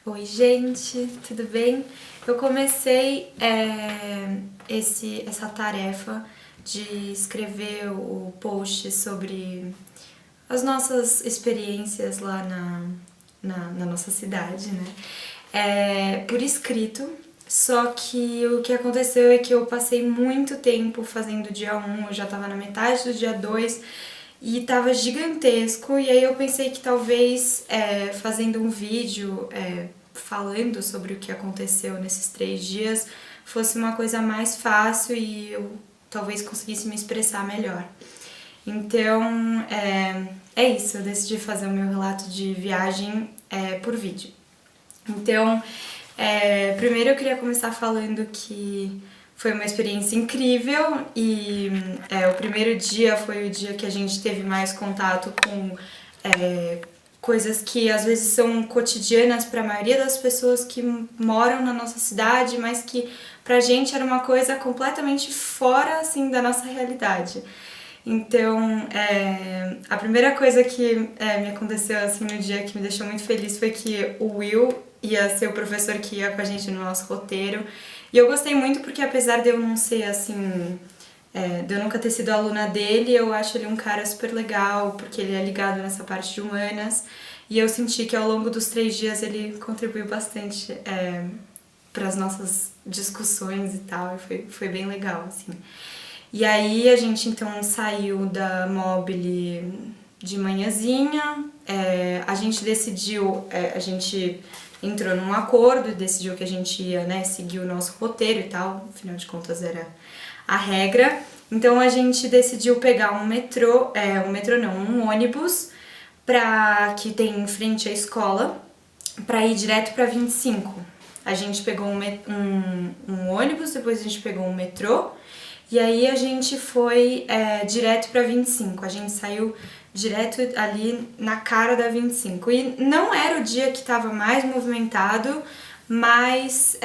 Oi, gente, tudo bem? Eu comecei essa tarefa de escrever o post sobre as nossas experiências lá na nossa cidade, né? Por escrito, só que o que aconteceu é que eu passei muito tempo fazendo o dia 1, eu já tava na metade do dia 2 e tava gigantesco, e aí eu pensei que talvez fazendo um vídeo falando sobre o que aconteceu nesses 3 dias fosse uma coisa mais fácil e eu talvez conseguisse me expressar melhor. Então, é isso, eu decidi fazer o meu relato de viagem por vídeo. Então, primeiro eu queria começar falando que foi uma experiência incrível e o primeiro dia foi o dia que a gente teve mais contato com coisas que às vezes são cotidianas para a maioria das pessoas que moram na nossa cidade, mas que pra gente era uma coisa completamente fora assim da nossa realidade. Então, a primeira coisa que me aconteceu assim no dia que me deixou muito feliz foi que o Will ia ser o professor que ia com a gente no nosso roteiro. E eu gostei muito porque apesar de eu não ser assim, de eu nunca ter sido aluna dele, eu acho ele um cara super legal, porque ele é ligado nessa parte de humanas. E eu senti que ao longo dos 3 dias ele contribuiu bastante para as nossas discussões e tal, e foi bem legal, assim. E aí a gente então saiu da Mobile de manhãzinha, a gente decidiu, a gente entrou num acordo e decidiu que a gente ia, né, seguir o nosso roteiro e tal, afinal de contas era a regra. Então a gente decidiu pegar um metrô, um ônibus que tem em frente à escola, para ir direto para 25. A gente pegou um ônibus, depois a gente pegou um metrô, e aí a gente foi direto para 25. A gente saiu direto ali na cara da 25. E não era o dia que estava mais movimentado, mas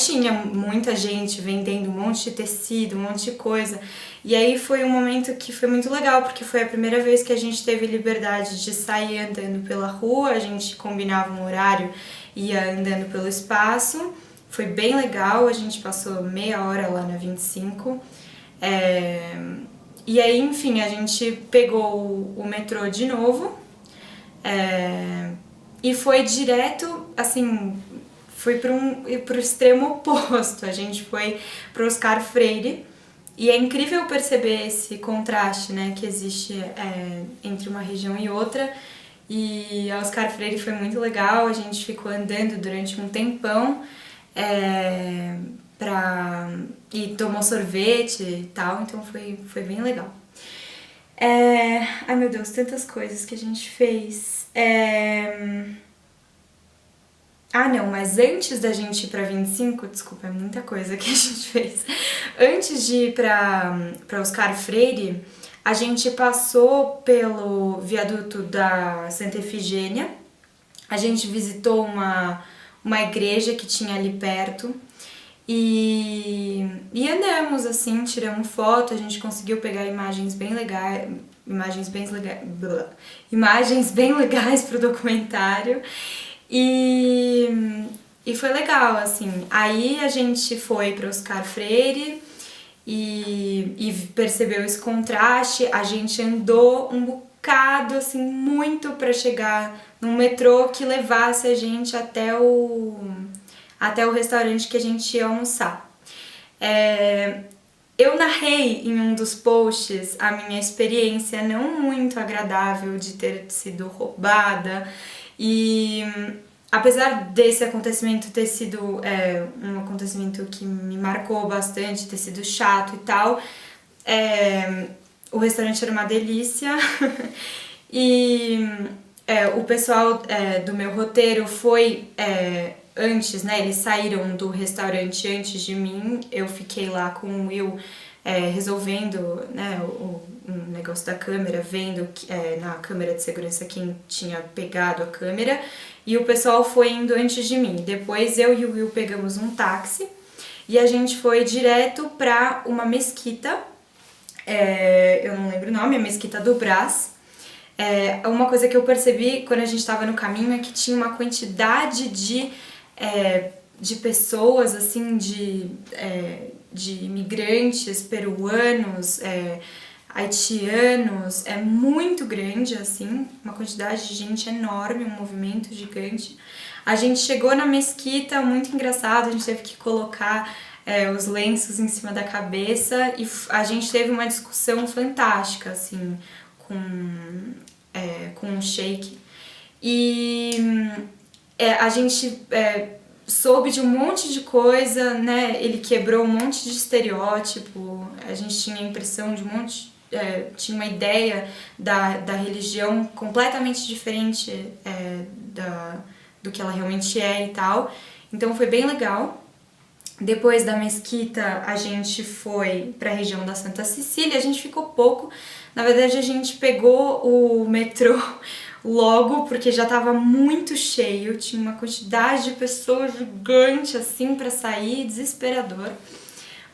tinha muita gente vendendo um monte de tecido, um monte de coisa. E aí foi um momento que foi muito legal, porque foi a primeira vez que a gente teve liberdade de sair andando pela rua, a gente combinava um horário, ia andando pelo espaço. Foi bem legal, a gente passou meia hora lá na 25. E aí, enfim, a gente pegou o metrô de novo e foi direto, assim, foi pro extremo oposto. A gente foi pro Oscar Freire. E é incrível perceber esse contraste, né, que existe entre uma região e outra. E a Oscar Freire foi muito legal, a gente ficou andando durante um tempão e tomou sorvete e tal, então foi bem legal. Ai meu Deus, tantas coisas que a gente fez. Ah não, mas antes da gente ir pra 25, desculpa, é muita coisa que a gente fez. Antes de ir pra Oscar Freire, a gente passou pelo viaduto da Santa Efigênia, a gente visitou uma igreja que tinha ali perto e andamos assim, tiramos foto, a gente conseguiu pegar imagens bem legais, imagens bem legais pro documentário e foi legal, assim. Aí a gente foi para Oscar Freire e percebeu esse contraste, a gente andou um bocado, assim, muito para chegar num metrô que levasse a gente até o restaurante que a gente ia almoçar. Eu narrei em um dos posts a minha experiência não muito agradável de ter sido roubada e apesar desse acontecimento ter sido um acontecimento que me marcou bastante, ter sido chato e tal, o restaurante era uma delícia e o pessoal do meu roteiro foi antes, né? Eles saíram do restaurante antes de mim. Eu fiquei lá com o Will resolvendo, né, o negócio da câmera, vendo na câmera de segurança quem tinha pegado a câmera. E o pessoal foi indo antes de mim. Depois eu e o Will pegamos um táxi e a gente foi direto pra uma mesquita. Eu não lembro o nome, a Mesquita do Brás. Uma coisa que eu percebi quando a gente estava no caminho é que tinha uma quantidade de pessoas, assim, de imigrantes peruanos, haitianos, é muito grande, assim, uma quantidade de gente enorme, um movimento gigante. A gente chegou na mesquita, muito engraçado, a gente teve que colocar os lenços em cima da cabeça e a gente teve uma discussão fantástica, assim, com um sheik. E a gente soube de um monte de coisa, né? Ele quebrou um monte de estereótipo, a gente tinha a impressão de um monte... tinha uma ideia da religião completamente diferente do que ela realmente é e tal. Então foi bem legal. Depois da mesquita, a gente foi para a região da Santa Cecília, a gente ficou pouco. Na verdade, a gente pegou o metrô logo, porque já estava muito cheio, tinha uma quantidade de pessoas gigante assim para sair, desesperador.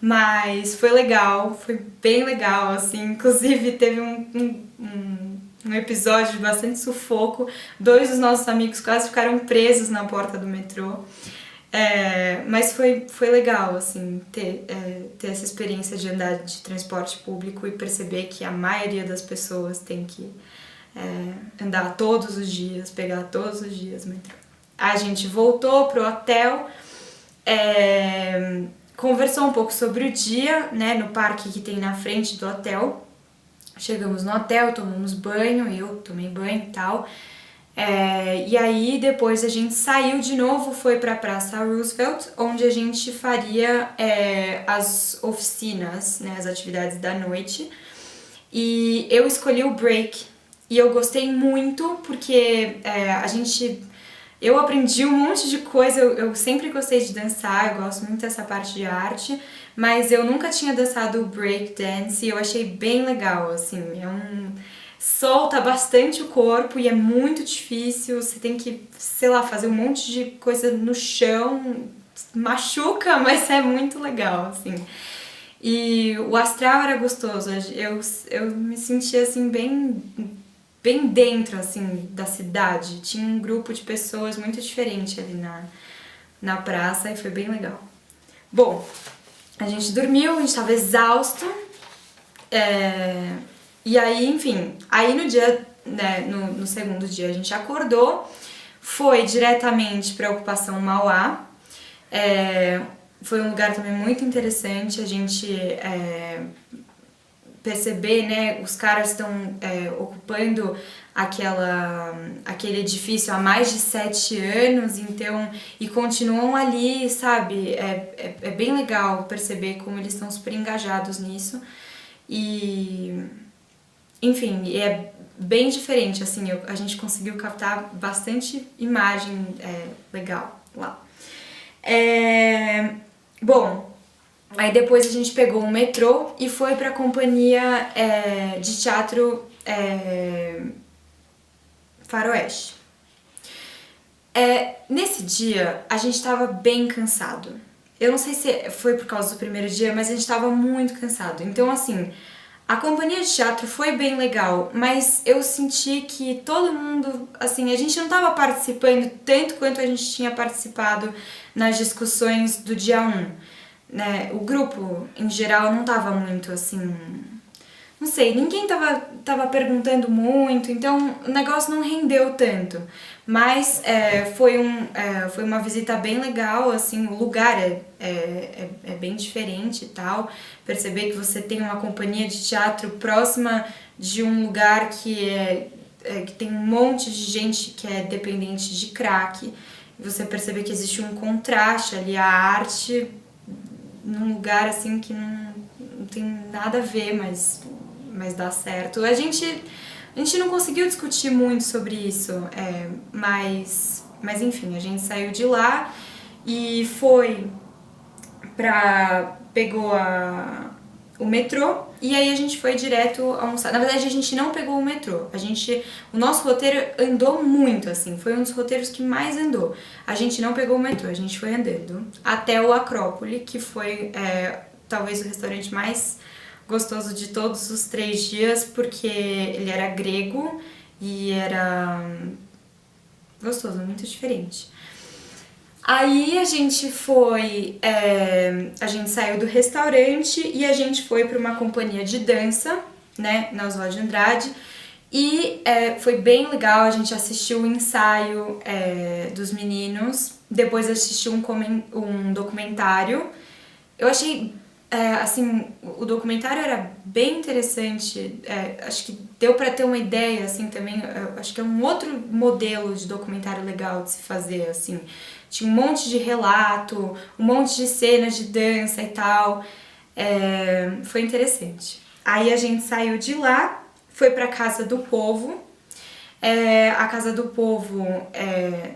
Mas foi legal, foi bem legal, assim, inclusive teve um episódio de bastante sufoco, 2 dos nossos amigos quase ficaram presos na porta do metrô. Mas foi legal, assim, ter essa experiência de andar de transporte público e perceber que a maioria das pessoas tem que andar todos os dias, pegar todos os dias o metrô. A gente voltou pro hotel, conversou um pouco sobre o dia, né, no parque que tem na frente do hotel. Chegamos no hotel, tomamos banho, eu tomei banho e tal. E aí depois a gente saiu de novo, foi para a Praça Roosevelt, onde a gente faria as oficinas, né, as atividades da noite. E eu escolhi o break e eu gostei muito porque eu aprendi um monte de coisa, eu sempre gostei de dançar, eu gosto muito dessa parte de arte, mas eu nunca tinha dançado o break dance e eu achei bem legal, assim, solta bastante o corpo e é muito difícil, você tem que, sei lá, fazer um monte de coisa no chão, machuca, mas é muito legal, assim. E o astral era gostoso, eu me sentia, assim, bem dentro, assim, da cidade. Tinha um grupo de pessoas muito diferente ali na praça e foi bem legal. Bom, a gente dormiu, a gente tava exausto, e aí, enfim, aí no dia, né, no segundo dia a gente acordou, foi diretamente para a Ocupação Mauá, foi um lugar também muito interessante, a gente perceber, né, os caras estão ocupando aquele edifício há mais de 7 anos, então, e continuam ali, sabe, é bem legal perceber como eles estão super engajados nisso, e... Enfim, é bem diferente, assim, a gente conseguiu captar bastante imagem legal lá. Bom, aí depois a gente pegou um metrô e foi pra companhia de teatro Faroeste. Nesse dia, a gente tava bem cansado. Eu não sei se foi por causa do primeiro dia, mas a gente tava muito cansado. Então, assim... A companhia de teatro foi bem legal, mas eu senti que todo mundo, assim, a gente não estava participando tanto quanto a gente tinha participado nas discussões do dia 1, né? O grupo, em geral, não estava muito, assim... Não sei, ninguém tava perguntando muito, então o negócio não rendeu tanto. Mas foi uma visita bem legal, assim, o lugar é bem diferente e tal. Perceber que você tem uma companhia de teatro próxima de um lugar que tem um monte de gente que é dependente de crack. Você perceber que existe um contraste ali, a arte num lugar assim que não tem nada a ver, mas dá certo. A gente não conseguiu discutir muito sobre isso, mas enfim, a gente saiu de lá e pegou o metrô e aí a gente foi direto almoçar. Na verdade, a gente não pegou o metrô, o nosso roteiro andou muito, assim, foi um dos roteiros que mais andou. A gente não pegou o metrô, a gente foi andando até o Acrópole, que foi talvez o restaurante mais gostoso de todos os 3 dias, porque ele era grego e era gostoso, muito diferente. Aí a gente foi, a gente saiu do restaurante e a gente foi para uma companhia de dança, né, na Oswald de Andrade, e foi bem legal. A gente assistiu o ensaio dos meninos, depois assistiu um documentário. Eu achei, assim, o documentário era bem interessante, acho que deu pra ter uma ideia, assim, também, acho que é um outro modelo de documentário legal de se fazer, assim. Tinha um monte de relato, um monte de cenas de dança e tal, foi interessante. Aí a gente saiu de lá, foi pra Casa do Povo. A Casa do Povo,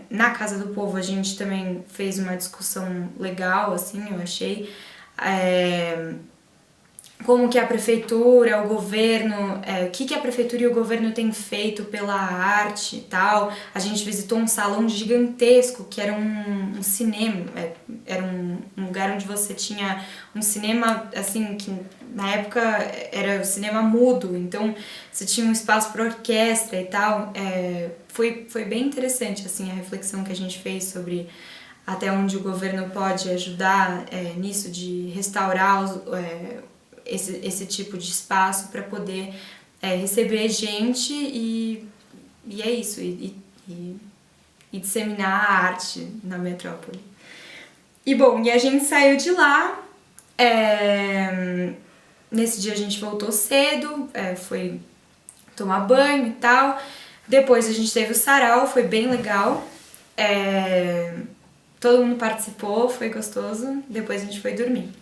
na Casa do Povo a gente também fez uma discussão legal, assim, eu achei. Como que a prefeitura, o governo, o que a prefeitura e o governo têm feito pela arte e tal. A gente visitou um salão gigantesco que era um cinema, era um lugar onde você tinha um cinema, assim, que na época era o cinema mudo, então você tinha um espaço para orquestra e tal. Foi bem interessante, assim, a reflexão que a gente fez sobre até onde o governo pode ajudar nisso de restaurar esse tipo de espaço para poder receber gente e é isso, e disseminar a arte na metrópole. E bom, e a gente saiu de lá, nesse dia a gente voltou cedo, foi tomar banho e tal, depois a gente teve o sarau, foi bem legal, todo mundo participou, foi gostoso, depois a gente foi dormir.